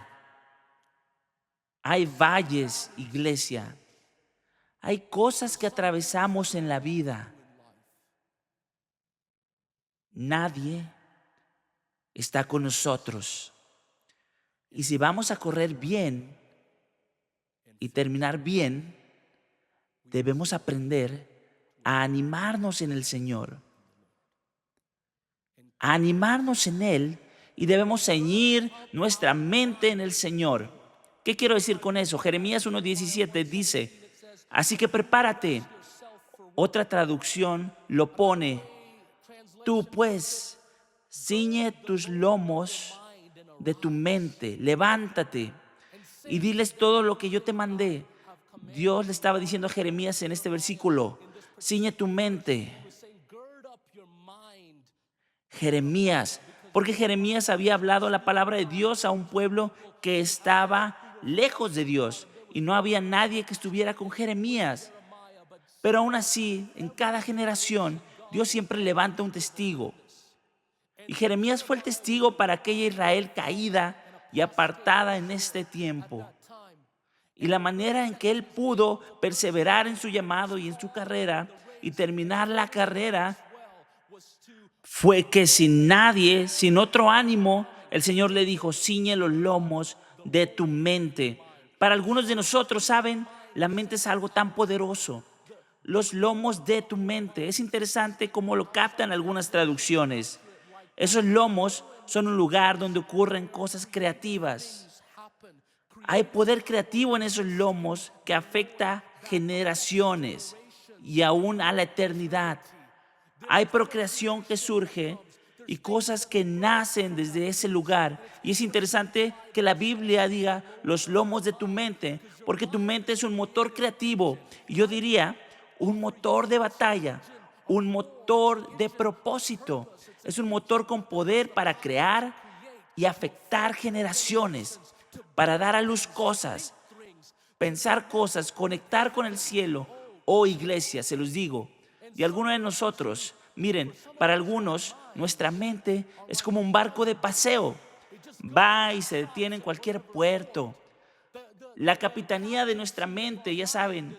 Hay valles, iglesia. Hay cosas que atravesamos en la vida. Nadie está con nosotros. Y si vamos a correr bien y terminar bien, debemos aprender a animarnos en el Señor. A animarnos en Él, y debemos ceñir nuestra mente en el Señor. ¿Qué quiero decir con eso? Jeremías 1:17 dice: así que prepárate. Otra traducción lo pone: tú pues, ciñe tus lomos de tu mente, levántate y diles todo lo que yo te mandé. Dios le estaba diciendo a Jeremías en este versículo: ciñe tu mente. Jeremías, porque Jeremías había hablado la palabra de Dios a un pueblo que estaba lejos de Dios y no había nadie que estuviera con Jeremías. Pero aún así, en cada generación, Dios siempre levanta un testigo. Y Jeremías fue el testigo para aquella Israel caída y apartada en este tiempo. Y la manera en que él pudo perseverar en su llamado y en su carrera y terminar la carrera fue que sin nadie, sin otro ánimo, el Señor le dijo: ciñe los lomos de tu mente. Para algunos de nosotros, ¿saben? La mente es algo tan poderoso. Los lomos de tu mente. Es interesante cómo lo captan algunas traducciones. Esos lomos son un lugar donde ocurren cosas creativas. Hay poder creativo en esos lomos que afecta generaciones y aún a la eternidad. Hay procreación que surge y cosas que nacen desde ese lugar. Y es interesante que la Biblia diga los lomos de tu mente, porque tu mente es un motor creativo. Y yo diría un motor de batalla, un motor de propósito. Es un motor con poder para crear y afectar generaciones, para dar a luz cosas, pensar cosas, conectar con el cielo. Oh, iglesia, se los digo, de algunos de nosotros, miren, para algunos nuestra mente es como un barco de paseo. Va y se detiene en cualquier puerto. La capitanía de nuestra mente, ya saben,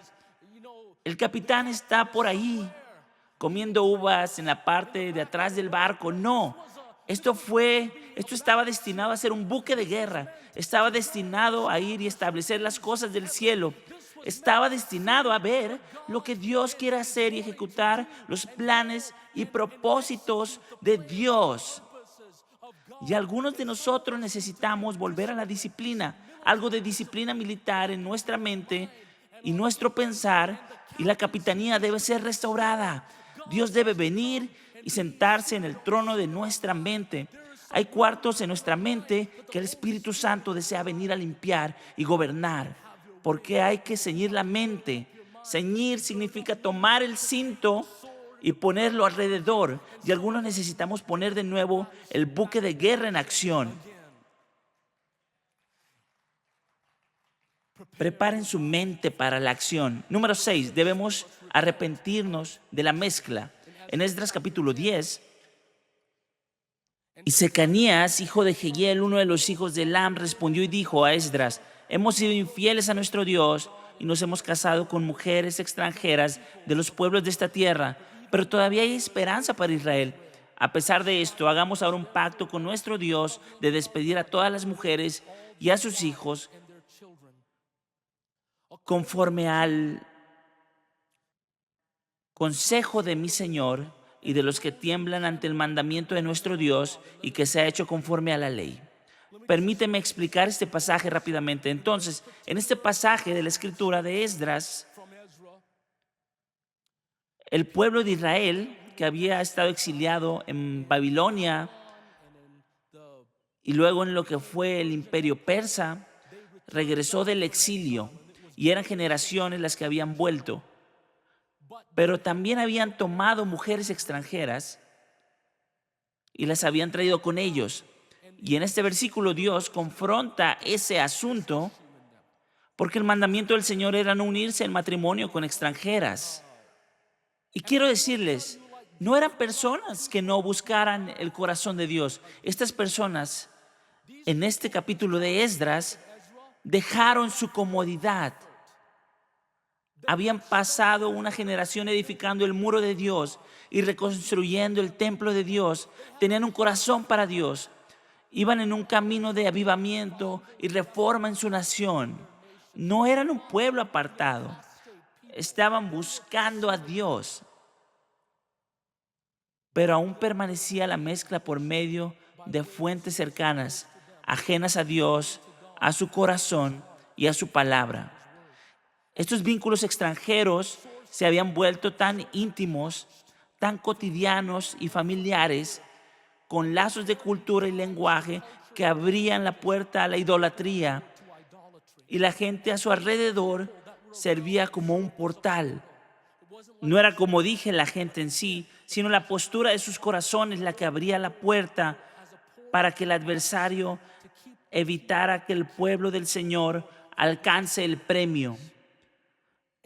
el capitán está por ahí comiendo uvas en la parte de atrás del barco. No, esto estaba destinado a ser un buque de guerra. Estaba destinado a ir y establecer las cosas del cielo. Estaba destinado a ver lo que Dios quiere hacer y ejecutar los planes y propósitos de Dios. Y algunos de nosotros necesitamos volver a la disciplina, algo de disciplina militar en nuestra mente y nuestro pensar, y la capitanía debe ser restaurada. Dios debe venir y sentarse en el trono de nuestra mente. Hay cuartos en nuestra mente que el Espíritu Santo desea venir a limpiar y gobernar, porque hay que ceñir la mente. Ceñir significa tomar el cinto y ponerlo alrededor. Y algunos necesitamos poner de nuevo el buque de guerra en acción. Preparen su mente para la acción. Número 6, debemos arrepentirnos de la mezcla. En Esdras capítulo 10, Y Secanías, hijo de Jehiel, uno de los hijos de Elam, respondió y dijo a Esdras: hemos sido infieles a nuestro Dios y nos hemos casado con mujeres extranjeras de los pueblos de esta tierra, pero todavía hay esperanza para Israel. A pesar de esto, hagamos ahora un pacto con nuestro Dios de despedir a todas las mujeres y a sus hijos conforme al consejo de mi Señor y de los que tiemblan ante el mandamiento de nuestro Dios y que se ha hecho conforme a la ley. Permíteme explicar este pasaje rápidamente. Entonces, en este pasaje de la escritura de Esdras, el pueblo de Israel, que había estado exiliado en Babilonia y luego en lo que fue el imperio persa, regresó del exilio y eran generaciones las que habían vuelto. Pero también habían tomado mujeres extranjeras y las habían traído con ellos. Y en este versículo Dios confronta ese asunto porque el mandamiento del Señor era no unirse en matrimonio con extranjeras. Y quiero decirles, no eran personas que no buscaran el corazón de Dios. Estas personas, en este capítulo de Esdras, dejaron su comodidad. Habían pasado una generación edificando el muro de Dios y reconstruyendo el templo de Dios. Tenían un corazón para Dios. Iban en un camino de avivamiento y reforma en su nación. No eran un pueblo apartado. Estaban buscando a Dios. Pero aún permanecía la mezcla por medio de fuentes cercanas, ajenas a Dios, a su corazón y a su palabra. Estos vínculos extranjeros se habían vuelto tan íntimos, tan cotidianos y familiares, con lazos de cultura y lenguaje que abrían la puerta a la idolatría, y la gente a su alrededor servía como un portal. No era, como dije, la gente en sí, sino la postura de sus corazones la que abría la puerta para que el adversario evitara que el pueblo del Señor alcance el premio.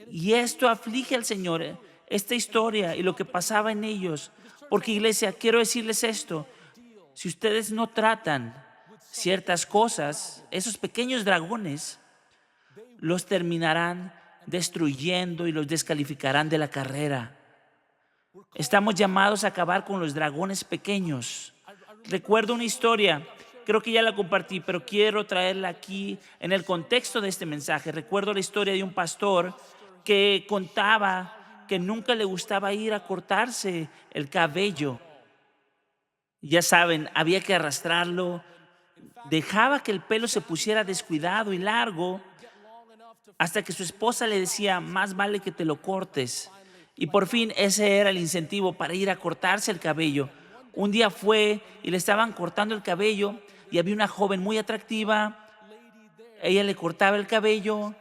Y esto aflige al Señor, esta historia y lo que pasaba en ellos. Porque, iglesia, quiero decirles esto: si ustedes no tratan ciertas cosas, esos pequeños dragones los terminarán destruyendo y los descalificarán de la carrera. Estamos llamados a acabar con los dragones pequeños. Recuerdo una historia, creo que ya la compartí, pero quiero traerla aquí en el contexto de este mensaje. Recuerdo la historia de un pastor que contaba que nunca le gustaba ir a cortarse el cabello. Ya saben, había que arrastrarlo. Dejaba que el pelo se pusiera descuidado y largo hasta que su esposa le decía: más vale que te lo cortes. Y por fin ese era el incentivo para ir a cortarse el cabello. Un día fue y le estaban cortando el cabello y había una joven muy atractiva. Ella le cortaba el cabello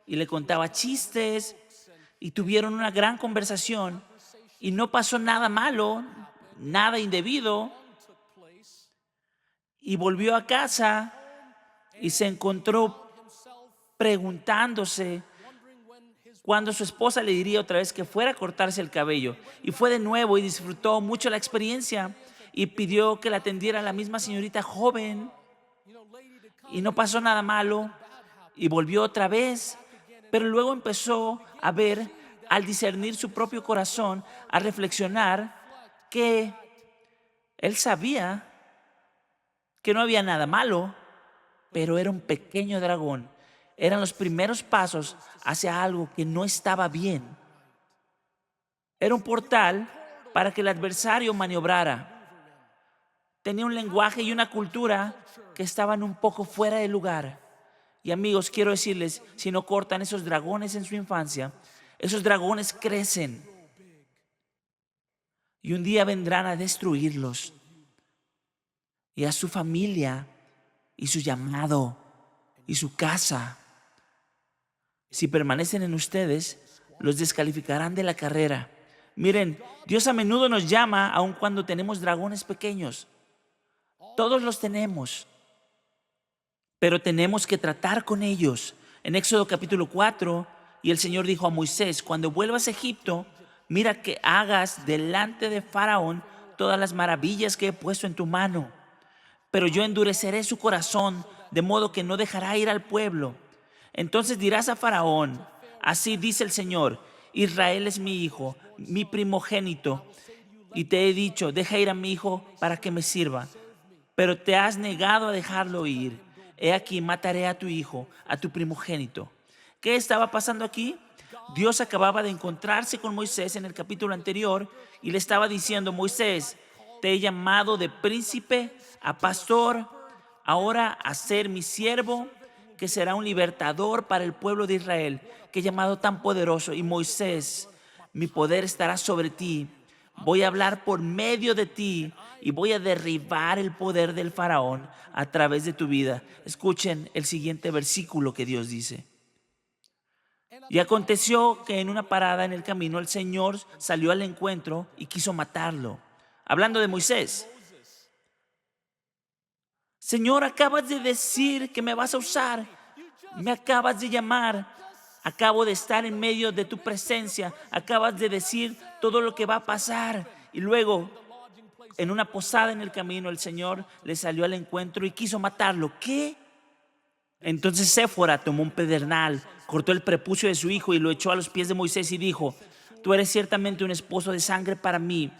y le contaba chistes y tuvieron una gran conversación y no pasó nada malo, nada indebido. Y volvió a casa y se encontró preguntándose cuándo su esposa le diría otra vez que fuera a cortarse el cabello. Y fue de nuevo y disfrutó mucho la experiencia y pidió que la atendiera la misma señorita joven y no pasó nada malo y volvió otra vez. Pero luego empezó a ver, al discernir su propio corazón, a reflexionar que él sabía que no había nada malo, pero era un pequeño dragón. Eran los primeros pasos hacia algo que no estaba bien. Era un portal para que el adversario maniobrara. Tenía un lenguaje y una cultura que estaban un poco fuera de lugar. Y amigos, quiero decirles, si no cortan esos dragones en su infancia, esos dragones crecen y un día vendrán a destruirlos y a su familia y su llamado y su casa. Si permanecen en ustedes, los descalificarán de la carrera. Miren, Dios a menudo nos llama aun cuando tenemos dragones pequeños. Todos los tenemos, pero tenemos que tratar con ellos. En Éxodo capítulo 4, y el Señor dijo a Moisés: cuando vuelvas a Egipto, mira que hagas delante de Faraón todas las maravillas que he puesto en tu mano. Pero yo endureceré su corazón, de modo que no dejará ir al pueblo. Entonces dirás a Faraón: así dice el Señor, Israel es mi hijo, mi primogénito, y te he dicho, deja ir a mi hijo para que me sirva. Pero te has negado a dejarlo ir. He aquí, mataré a tu hijo, a tu primogénito. ¿Qué estaba pasando aquí? Dios acababa de encontrarse con Moisés en el capítulo anterior y le estaba diciendo: Moisés, te he llamado de príncipe a pastor, ahora a ser mi siervo, que será un libertador para el pueblo de Israel, que he llamado tan poderoso. Y Moisés, mi poder estará sobre ti. Voy a hablar por medio de ti y voy a derribar el poder del faraón a través de tu vida. Escuchen el siguiente versículo que Dios dice. Y aconteció que en una parada en el camino el Señor salió al encuentro y quiso matarlo. Hablando de Moisés. Señor, acabas de decir que me vas a usar. Me acabas de llamar. Acabo de estar en medio de tu presencia. Acabas de decir todo lo que va a pasar. Y luego, en una posada en el camino, el Señor le salió al encuentro y quiso matarlo. ¿Qué? Entonces Séfora tomó un pedernal, cortó el prepucio de su hijo y lo echó a los pies de Moisés y dijo: tú eres ciertamente un esposo de sangre para mí.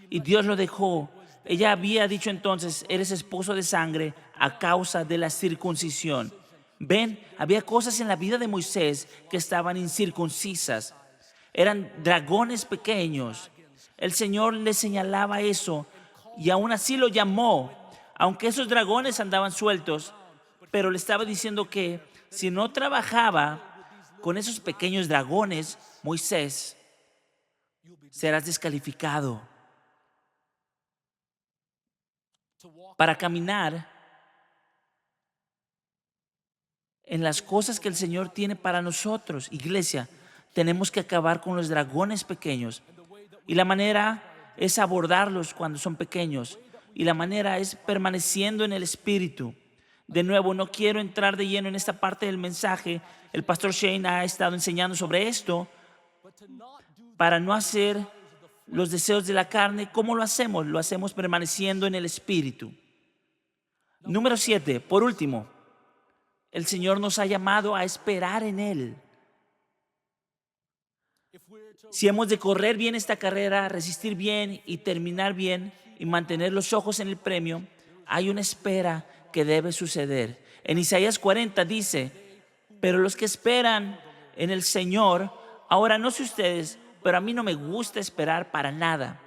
Y Dios lo dejó. Ella había dicho entonces: eres esposo de sangre a causa de la circuncisión. Ven, había cosas en la vida de Moisés que estaban incircuncisas. Eran dragones pequeños. El Señor le señalaba eso y aún así lo llamó, aunque esos dragones andaban sueltos. Pero le estaba diciendo que si no trabajaba con esos pequeños dragones, Moisés, serás descalificado para caminar en las cosas que el Señor tiene para nosotros. Iglesia, tenemos que acabar con los dragones pequeños. Y la manera es abordarlos cuando son pequeños. Y la manera es permaneciendo en el Espíritu. De nuevo, no quiero entrar de lleno en esta parte del mensaje. El pastor Shane ha estado enseñando sobre esto. Para no hacer los deseos de la carne, ¿cómo lo hacemos? Lo hacemos permaneciendo en el Espíritu. Número 7, por último, el Señor nos ha llamado a esperar en Él. Si hemos de correr bien esta carrera, resistir bien y terminar bien y mantener los ojos en el premio, hay una espera que debe suceder. En Isaías 40 dice: pero los que esperan en el Señor, ahora no sé ustedes, pero a mí no me gusta esperar para nada.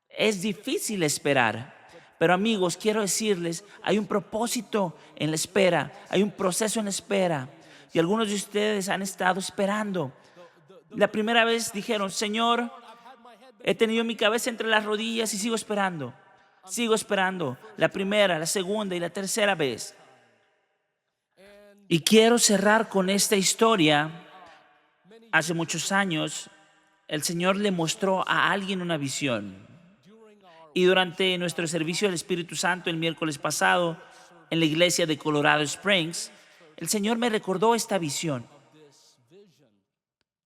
Es difícil esperar. Pero amigos, quiero decirles, hay un propósito en la espera, hay un proceso en la espera. Y algunos de ustedes han estado esperando. La primera vez dijeron: Señor, he tenido mi cabeza entre las rodillas y sigo esperando. Sigo esperando la primera, la segunda y la tercera vez. Y quiero cerrar con esta historia. Hace muchos años, el Señor le mostró a alguien una visión. Y durante nuestro servicio del Espíritu Santo el miércoles pasado en la iglesia de Colorado Springs, el Señor me recordó esta visión.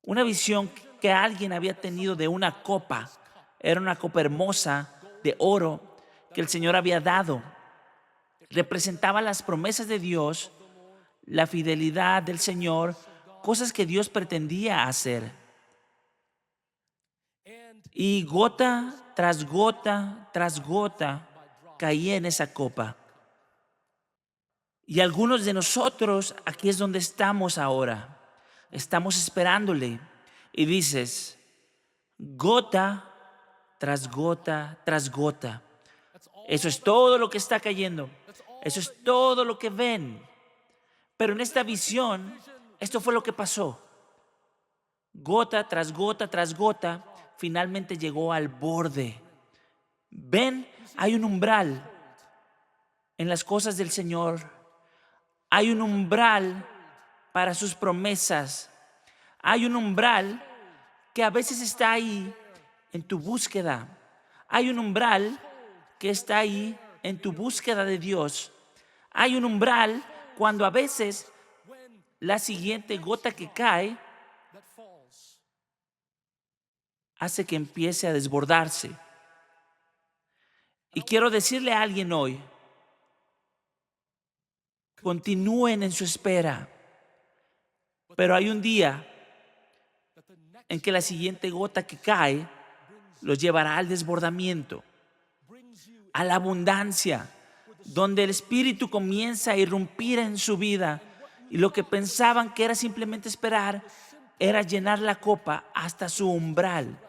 Una visión que alguien había tenido de una copa. Era una copa hermosa de oro que el Señor había dado. Representaba las promesas de Dios, la fidelidad del Señor, cosas que Dios pretendía hacer. Y gota tras gota tras gota caía en esa copa. Y algunos de nosotros, aquí es donde estamos ahora. Estamos esperándole. Y dices: gota tras gota tras gota. Eso es todo lo que está cayendo. Eso es todo lo que ven. Pero en esta visión, esto fue lo que pasó. Gota tras gota tras gota, finalmente llegó al borde. Ven, hay un umbral en las cosas del Señor. Hay un umbral para sus promesas. Hay un umbral que a veces está ahí en tu búsqueda. Hay un umbral que está ahí en tu búsqueda de Dios. Hay un umbral cuando a veces la siguiente gota que cae hace que empiece a desbordarse. Y quiero decirle a alguien hoy, continúen en su espera, pero hay un día en que la siguiente gota que cae los llevará al desbordamiento, a la abundancia, donde el Espíritu comienza a irrumpir en su vida y lo que pensaban que era simplemente esperar era llenar la copa hasta su umbral.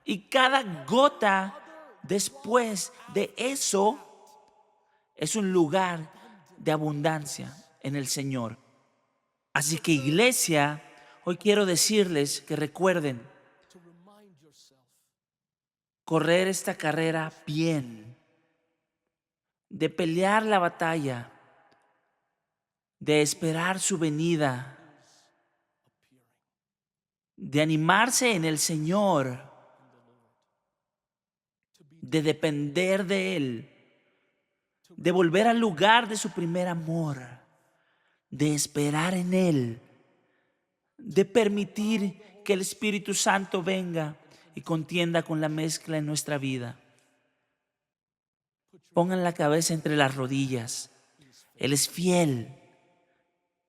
Y cada gota después de eso es un lugar de abundancia en el Señor. Así que, iglesia, hoy quiero decirles que recuerden correr esta carrera bien, de pelear la batalla, de esperar su venida, de animarse en el Señor, de depender de Él, de volver al lugar de su primer amor, de esperar en Él, de permitir que el Espíritu Santo venga y contienda con la mezcla en nuestra vida. Pongan la cabeza entre las rodillas. Él es fiel.